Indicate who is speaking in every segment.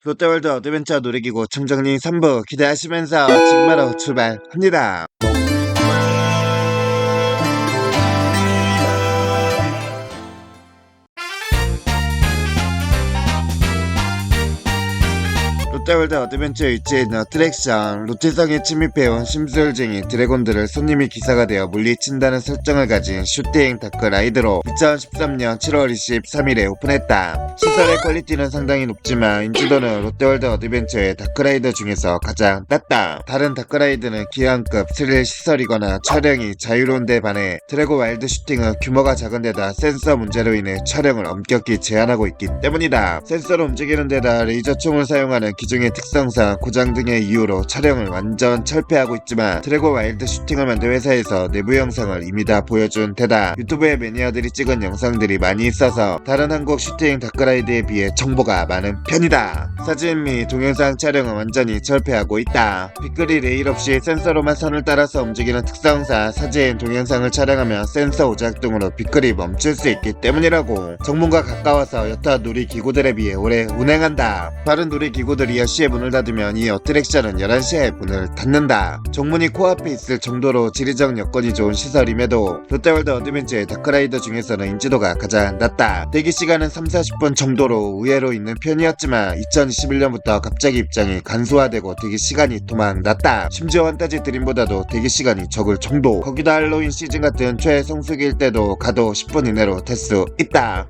Speaker 1: 롯데월드 어드벤처 놀이기구 청정리 3부 기대하시면서 지금 바로 출발합니다. 롯데월드 어드벤처에 위치해 있는 어트랙션, 롯데성에 침입해온 심술쟁이 드래곤들을 손님이 기사가 되어 물리친다는 설정을 가진 슈팅 다크라이드로 2013년 7월 23일에 오픈했다. 시설의 퀄리티는 상당히 높지만 인지도는 롯데월드 어드벤처의 다크라이더 중에서 가장 낮다. 다른 다크라이드는 기왕급 스릴 시설이거나 촬영이 자유로운 데 반해 드래곤 와일드 슈팅은 규모가 작은 데다 센서 문제로 인해 촬영을 엄격히 제한하고 있기 때문이다. 센서로 움직이는 데다 레이저총을 사용하는 기종의 특성상 고장 등의 이유로 촬영을 완전 철폐하고 있지만 드래곤 와일드 슈팅을 만든 회사에서 내부 영상을 이미 다 보여준 데다 유튜브에 매니아들이 찍은 영상들이 많이 있어서 다른 한국 슈팅 다크라이드에 비해 정보가 많은 편이다. 사진 및 동영상 촬영은 완전히 철폐하고 있다. 빗글이 레일 없이 센서로만 선을 따라서 움직이는 특성상 사진, 동영상을 촬영하면 센서 오작 등으로 빗글이 멈출 수 있기 때문이라고. 정문과 가까워서 여타 놀이기구들에 비해 오래 운행한다. 다른 놀이기구들이 10시에 문을 닫으면 이 어트랙션은 11시에 문을 닫는다. 정문이 코앞에 있을 정도로 지리적 여건이 좋은 시설임에도 롯데월드 어드벤처의 다크라이더 중에서는 인지도가 가장 낮다. 대기시간은 3-40분 정도로 의외로 있는 편이었지만 2021년부터 갑자기 입장이 간소화되고 대기시간이 도망났다. 심지어 환타지 드림보다도 대기시간이 적을 정도. 거기다 할로윈 시즌 같은 최성수기일 때도 가도 10분 이내로 탈 수 있다.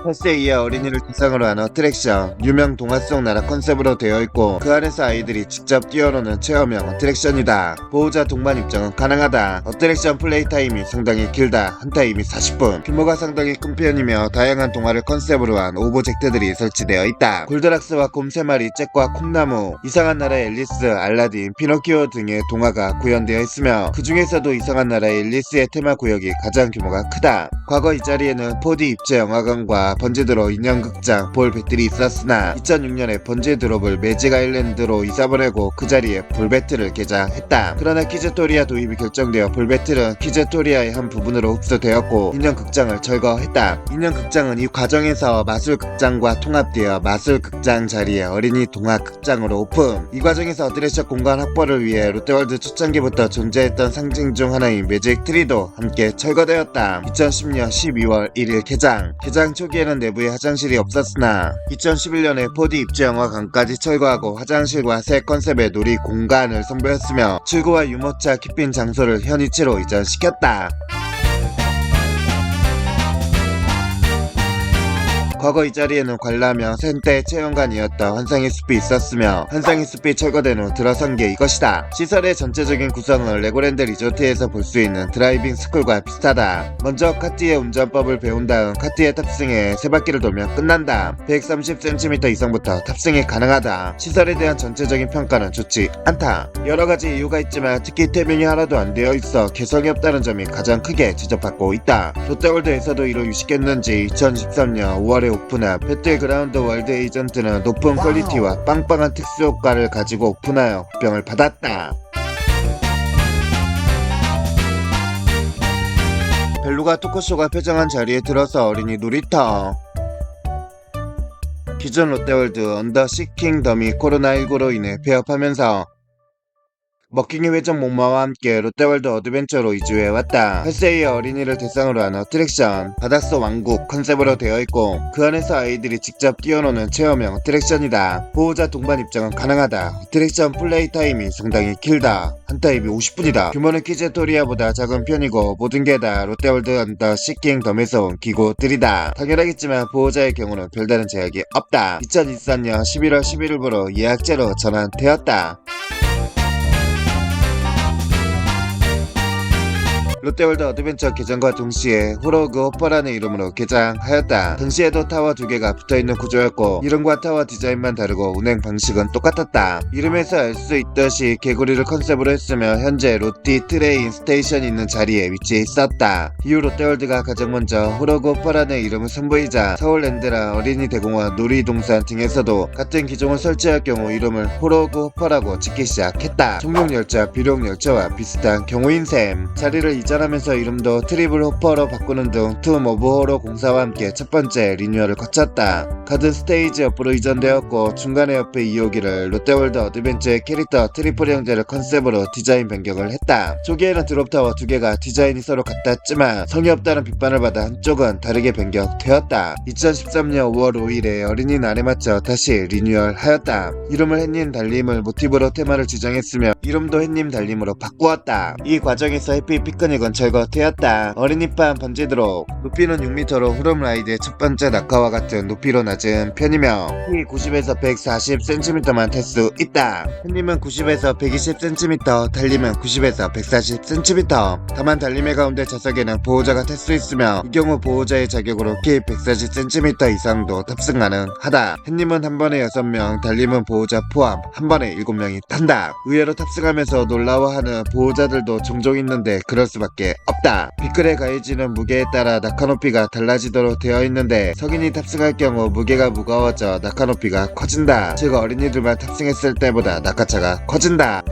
Speaker 1: 펄스에 의해 어린이를 대상으로 한 어트랙션, 유명 동화 속 나라 컨셉으로 되어 있고 그 안에서 아이들이 직접 뛰어노는 체험형 어트랙션이다. 보호자 동반 입장은 가능하다. 어트랙션 플레이 타임이 상당히 길다. 한 타임이 40분. 규모가 상당히 큰 편이며 다양한 동화를 컨셉으로 한 오브젝트들이 설치되어 있다. 골드락스와 곰 3마리, 잭과 콩나무, 이상한 나라의 앨리스, 알라딘, 피노키오 등의 동화가 구현되어 있으며 그 중에서도 이상한 나라의 앨리스의 테마 구역이 가장 규모가 크다. 과거 이 자리에는 4D 입체 영화관과 번지드로 인형극장, 볼 배틀이 있었으나 2006년에 번지드롭을 매직 아일랜드로 이사보내고 그 자리에 볼 배틀을 개장했다. 그러나 키즈토리아 도입이 결정되어 볼 배틀은 키즈토리아의 한 부분으로 흡수되었고 인형극장을 철거했다. 인형극장은 이 과정에서 마술극장과 통합되어 마술극장 자리에 어린이 동화극장으로 오픈. 이 과정에서 어드레셔 공간 확보를 위해 롯데월드 초창기부터 존재했던 상징 중 하나인 매직 트리도 함께 철거되었다. 2010년 12월 1일 개장 초기에는 내부에 화장실이 없었으나 2011년에 4D 입체 영화관까지 철거하고 화장실과 새 컨셉의 놀이 공간을 선보였으며 출구와 유모차 키핀 장소를 현 위치로 이전시켰다. 과거 이 자리에는 관람형 생태 체험관이었던 환상의 숲이 있었으며 환상의 숲이 철거된 후 들어선 게 이것이다. 시설의 전체적인 구성은 레고랜드 리조트에서 볼 수 있는 드라이빙 스쿨과 비슷하다. 먼저 카트의 운전법을 배운 다음 카트에 탑승해 세 바퀴를 돌면 끝난다. 130cm 이상부터 탑승이 가능하다. 시설에 대한 전체적인 평가는 좋지 않다. 여러가지 이유가 있지만 특히 태명이 하나도 안 되어 있어 개성이 없다는 점이 가장 크게 지적받고 있다. 롯데월드에서도 이를 유식했는지 2023년 5월에 오픈한 배틀그라운드 월드 에이전트는 높은 퀄리티와 빵빵한 특수효과를 가지고 오픈하여 호평을 받았다. 벨루가 토크쇼가 폐장한 자리에 들어서 어린이 놀이터. 기존 롯데월드 언더 시킹덤이 코로나19로 인해 폐업하면서 먹킹이 회전 목마와 함께 롯데월드 어드벤처로 이주해왔다. 8세의 어린이를 대상으로 한 어트랙션, 바닷속 왕국 컨셉으로 되어 있고 그 안에서 아이들이 직접 뛰어노는 체험형 어트랙션이다. 보호자 동반 입장은 가능하다. 어트랙션 플레이 타임이 상당히 길다. 한 타임이 50분이다. 규모는 키즈토리아보다 작은 편이고 모든 게 다 롯데월드 언더 시킹덤에서 온 기구들이다. 당연하겠지만 보호자의 경우는 별다른 제약이 없다. 2024년 11월 11일부로 예약제로 전환되었다. 롯데월드 어드벤처 개장과 동시에 호로그 호퍼라는 이름으로 개장하였다. 당시에도 타워 2개가 붙어있는 구조였고 이름과 타워 디자인만 다르고 운행 방식은 똑같았다. 이름에서 알 수 있듯이 개구리를 컨셉으로 했으며 현재 로티 트레인 스테이션이 있는 자리에 위치해 있었다. 이후 롯데월드가 가장 먼저 호로그 호퍼라는 이름을 선보이자 서울랜드라 어린이 대공원 놀이동산 등에서도 같은 기종을 설치할 경우 이름을 호로그 호퍼라고 짓기 시작했다. 청룡열차, 비룡열차와 비슷한 경우인 셈. 자리를 이전하면서 이름도 트리블 호퍼로 바꾸는 등 툼 오브 호러 공사와 함께 첫 번째 리뉴얼을 거쳤다. 가든 스테이지 옆으로 이전되었고 중간에 옆에 2호기를 롯데월드 어드벤처의 캐릭터 트리플 형제를 컨셉으로 디자인 변경을 했다. 초기에는 드롭타워 2개가 디자인이 서로 같았지만 성의 없다는 비판을 받아 한쪽은 다르게 변경되었다. 2013년 5월 5일에 어린이날에 맞춰 다시 리뉴얼하였다. 이름을 햇님 달님을 모티브로 테마를 지정했으며 이름도 햇님 달님으로 바꾸었다. 이 과정에서 해피 피크닉은 절거되었다. 어린이판 번지도록 높이는 6m로 후룸라이드의 첫 번째 낙하와 같은 높이로 낮은 편이며 키 90에서 140cm만 탈 수 있다. 햇님은 90에서 120cm, 달님은 90에서 140cm. 다만 달님의 가운데 좌석에는 보호자가 탈 수 있으며 이 경우 보호자의 자격으로 키 140cm 이상도 탑승 가능하다. 햇님은 한 번에 6명, 달님은 보호자 포함 한 번에 7명이 탄다. 의외로 탑승하면서 놀라워하는 보호자들도 종종 있는데 그럴 수밖에 없다. 비클에 가해지는 무게에 따라 낙하 높이가 달라지도록 되어 있는데 성인이 탑승할 경우 무게가 무거워져 낙하 높이가 커진다. 즉 어린이들만 탑승했을 때보다 낙하차가 커진다.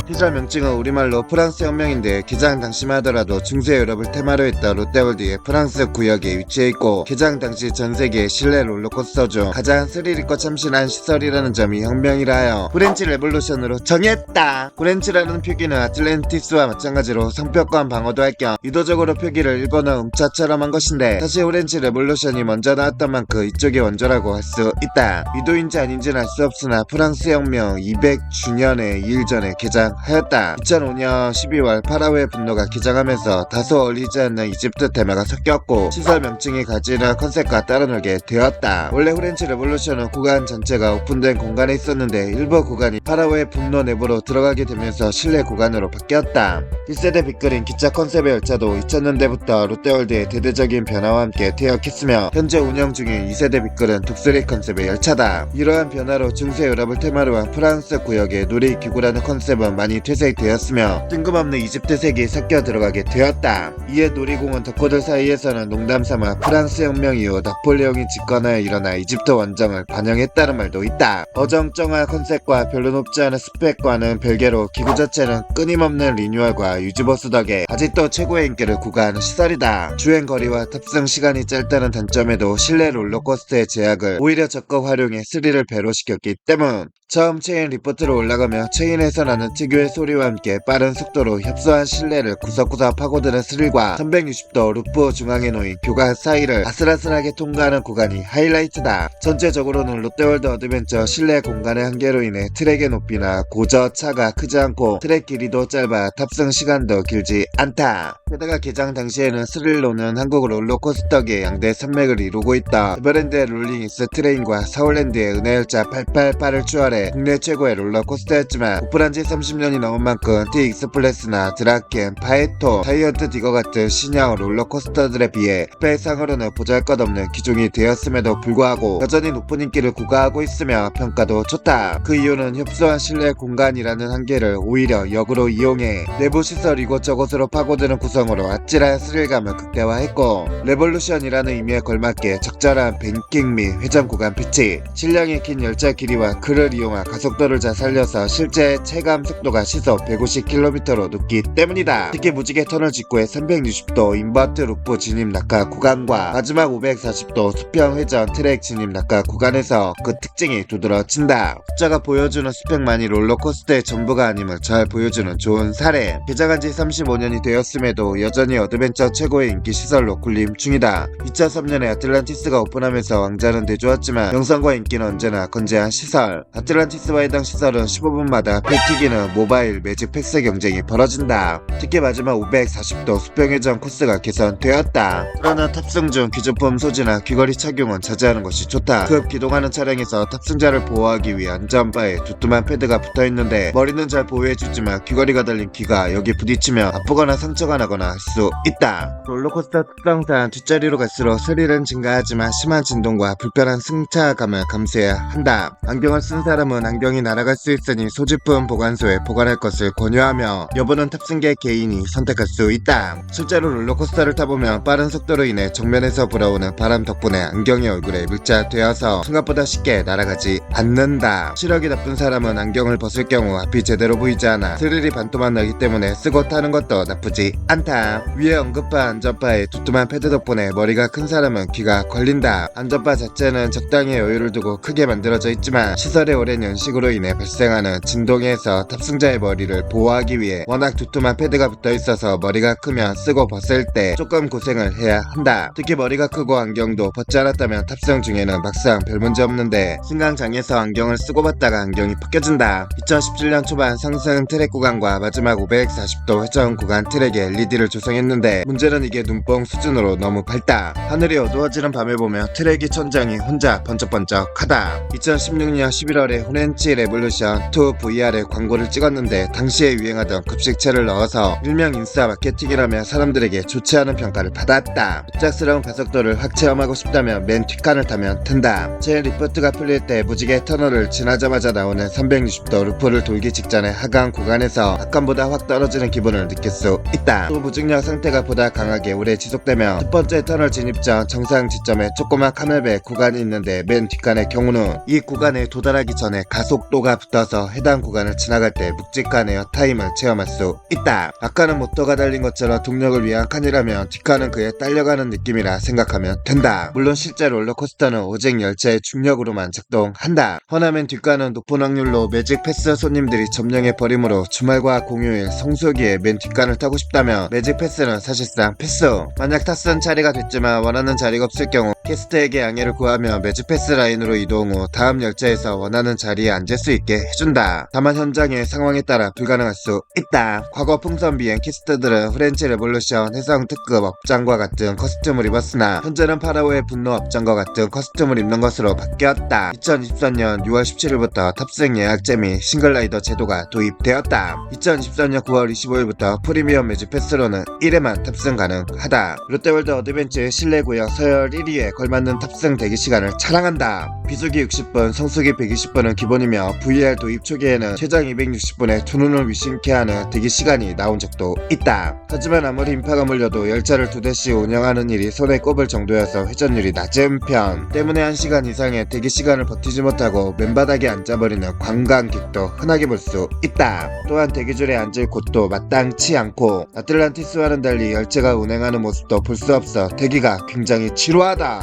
Speaker 1: 시설 명칭은 우리말로 프랑스 혁명인데 개장 당시만 하더라도 중세 유럽을 테마로 했던 롯데월드의 프랑스 구역에 위치해 있고 개장 당시 전세계 실내 롤러코스터 중 가장 스릴있고 참신한 시설이라는 점이 혁명이라 하여 프렌치 레볼루션으로 정했다. 프렌치라는 표기는 아틀랜티스와 마찬가지로 성벽권 방어도 할 겸 의도적으로 표기를 일본어 음자처럼 한 것인데 사실 프렌치 레볼루션이 먼저 나왔던 만큼 이쪽이 원조라고 할 수 있다. 의도인지 아닌지는 알 수 없으나 프랑스 혁명 200주년의 2일 전에 개장하였다. 2005년 12월 파라오의 분노가 개장하면서 다소 어울리지 않는 이집트 테마가 섞였고 시설 명칭이 가지는 컨셉과 따라 놀게 되었다. 원래 프렌치 레볼루션은 구간 전체가 오픈된 공간에 있었는데 일부 구간이 파라오의 분노 내부로 들어가게 되면서 실내 구간으로 바뀌었다. 1세대 빅그린 기차 컨셉의 열차도 2000년대부터 롯데월드의 대대적인 변화와 함께 퇴역했으며 현재 운영 중인 2세대 빅그린 독수리 컨셉의 열차다. 이러한 변화로 중세 유럽을 테마로 한 프랑스 구역의 놀이기구라는 컨셉은 많이 퇴색되었으며 뜬금없는 이집트색이 섞여 들어가게 되었다. 이에 놀이공원 덕후들 사이에서는 농담삼아 프랑스 혁명 이후 나폴레옹이 집권하여 일어나 이집트 원정을 반영했다는 말도 있다. 어정쩡한 컨셉과 별로 높지 않은 스펙과는 별개로 기구 자체는 끊임없는 리뉴얼과 유지보수 덕에 아직도 최고의 인기를 구가하는 시설이다. 주행거리와 탑승 시간이 짧다는 단점에도 실내 롤러코스터의 제약을 오히려 적극 활용해 스릴을 배로시켰기 때문. 처음 체인 리포트로 올라가며 체인에서 나는 특유의 소리와 함께 빠른 속도로 협소한 실내를 구석구석 파고드는 스릴과 360도 루프 중앙에 놓인 교각 사이를 아슬아슬하게 통과하는 구간이 하이라이트다. 전체적으로는 롯데월드 어드벤처 실내 공간의 한계로 인해 트랙의 높이나 고저차가 크지 않고 트랙 길이도 짧아 탑승 시간도 길지 않다. 게다가 개장 당시에는 스릴로는 한국 롤러코스터계의 양대 산맥을 이루고 있다. 에버랜드의 롤링 익스 트레인과 서울랜드의 은하열차 888을 추월해 국내 최고의 롤러코스터였지만 오픈한지 30년이 넘은 만큼 T-익스플레스나 드라켄, 파에토, 자이언트 디거 같은 신형 롤러코스터들에 비해 스펙상으로는 보잘것없는 기종이 되었음에도 불구하고 여전히 높은 인기를 구가하고 있으며 평가도 좋다. 그 이유는 협소한 실내 공간이라는 한계를 오히려 역으로 이용해 내부 시설 이곳저곳으로 파고드는 구성으로 아찔한 스릴감을 극대화했고 레볼루션이라는 의미에 걸맞게 적절한 뱅킹 및 회전 구간 피치, 실량이 긴 열차 길이와 그를 이용한 가속도를 잘 살려서 실제 체감 속도가 시속 150km로 높기 때문이다. 특히 무지개 터널 직구의 360도 인버트 루프 진입 낙하 구간과 마지막 540도 수평 회전 트랙 진입 낙하 구간에서 그 특징이 두드러진다. 숫자가 보여주는 스펙만이 롤러코스터의 전부가 아님을 잘 보여주는 좋은 사례. 개장한지 35년이 되었음에도 여전히 어드벤처 최고의 인기 시설로 군림 중이다. 2003년에 아틀란티스가 오픈하면서 왕자는 내주었지만 명성과 인기는 언제나 건재한 시설. 아틀란티스와 해당 시설은 15분마다 배 튀기는 모브 모바일 매직 패스 경쟁이 벌어진다. 특히 마지막 540도 수평회전 코스가 개선되었다. 그러나 탑승 중 귀중품 소지나 귀걸이 착용은 자제하는 것이 좋다. 급 기동하는 차량에서 탑승자를 보호하기 위해 안전바에 두툼한 패드가 붙어있는데 머리는 잘 보호해주지만 귀걸이가 달린 귀가 여기 부딪히면 아프거나 상처가 나거나 할 수 있다. 롤러코스터 특성상 뒷자리로 갈수록 스릴은 증가하지만 심한 진동과 불편한 승차감을 감수해야 한다. 안경을 쓴 사람은 안경이 날아갈 수 있으니 소지품 보관소에 보관할 것을 권유하며 여부는 탑승객 개인이 선택할 수 있다. 실제로 롤러코스터를 타보면 빠른 속도로 인해 정면에서 불어오는 바람 덕분에 안경이 얼굴에 밀착되어서 생각보다 쉽게 날아가지 않는다. 시력이 나쁜 사람은 안경을 벗을 경우 앞이 제대로 보이지 않아 스릴이 반토막 나기 때문에 쓰고 타는 것도 나쁘지 않다. 위에 언급한 안전바의 두툼한 패드 덕분에 머리가 큰 사람은 귀가 걸린다. 안전바 자체는 적당히 여유를 두고 크게 만들어져 있지만 시설의 오랜 연식으로 인해 발생하는 진동에서 탑승자의 머리를 보호하기 위해 워낙 두툼한 패드가 붙어 있어서 머리가 크면 쓰고 벗을 때 조금 고생을 해야 한다. 특히 머리가 크고 안경도 벗지 않았다면 탑승 중에는 막상 별 문제 없는데 승강장에서 안경을 쓰고 봤다가 안경이 벗겨진다. 2017년 초반 상승 트랙 구간과 마지막 540도 회전 구간 트랙에 LED를 조성했는데 문제는 이게 눈뽕 수준으로 너무 밝다. 하늘이 어두워지는 밤에 보면 트랙의 천장이 혼자 번쩍번쩍하다. 2016년 11월에 후렌치 레볼루션 2 VR의 광고를 찍었는데 당시에 유행하던 급식체를 넣어서 일명 인싸 마케팅이라며 사람들에게 좋지 않은 평가를 받았다. 급작스러운 가속도를 확 체험하고 싶다면 맨 뒷칸을 타면 된다. 제 리포트가 풀릴 때 무지개 터널을 지나자마자 나오는 360도 루프를 돌기 직전에 하강 구간에서 앞칸보다 확 떨어지는 기분을 느낄 수 있다. 또 무중력 상태가 보다 강하게 오래 지속되면 첫 번째 터널 진입 전 정상 지점에 조그만 카멜백 구간이 있는데 맨 뒷칸의 경우는 이 구간에 도달하기 전에 가속도가 붙어서 해당 구간을 지나갈 때 묵직한 에어 타임을 체험할 수 있다. 앞칸은 모터가 달린 것처럼 동력을 위한 칸이라면 뒷칸은 그에 딸려가는 느낌이라 생각하면 된다. 물론 실제 롤러코스터는 오직 열차의 중력으로만 작동한다. 허나면 뒷칸은 높은 확률로 매직 패스 손님들이 점령해 버리므로 주말과 공휴일 성수기에 맨 뒷칸을 타고 싶다면 매직 패스는 사실상 필수. 만약 탑승 차례가 됐지만 원하는 자리가 없을 경우 캐스트에게 양해를 구하며 매직 패스 라인으로 이동 후 다음 열차에서 원하는 자리에 앉을 수 있게 해준다. 다만 현장의 상황에 따라 불가능할 수 있다. 과거 풍선 비행 캐스트들은 프렌치 레볼루션 해성 특급 업장과 같은 커스튬을 입었으나 현재는 파라오의 분노 업장과 같은 커스튬을 입는 것으로 바뀌었다. 2023년 6월 17일부터 탑승 예약제 및 싱글라이더 제도가 도입되었다. 2023년 9월 25일부터 프리미엄 매직 패스로는 1회만 탑승 가능하다. 롯데월드 어드벤처의 실내구역 서열 1위에 걸맞는 탑승 대기시간을 자랑한다. 비수기 60분, 성수기 120분은 기본이며 VR 도입 초기에는 최장 260분의 두 눈을 위심케 하는 대기시간이 나온 적도 있다. 하지만 아무리 인파가 몰려도 열차를 2대씩 운영하는 일이 손에 꼽을 정도여서 회전율이 낮은 편 때문에 1시간 이상의 대기시간을 버티지 못하고 맨바닥에 앉아버리는 관광객도 흔하게 볼 수 있다. 또한 대기줄에 앉을 곳도 마땅치 않고 아틀란티스와는 달리 열차가 운행하는 모습도 볼 수 없어 대기가 굉장히 지루하다.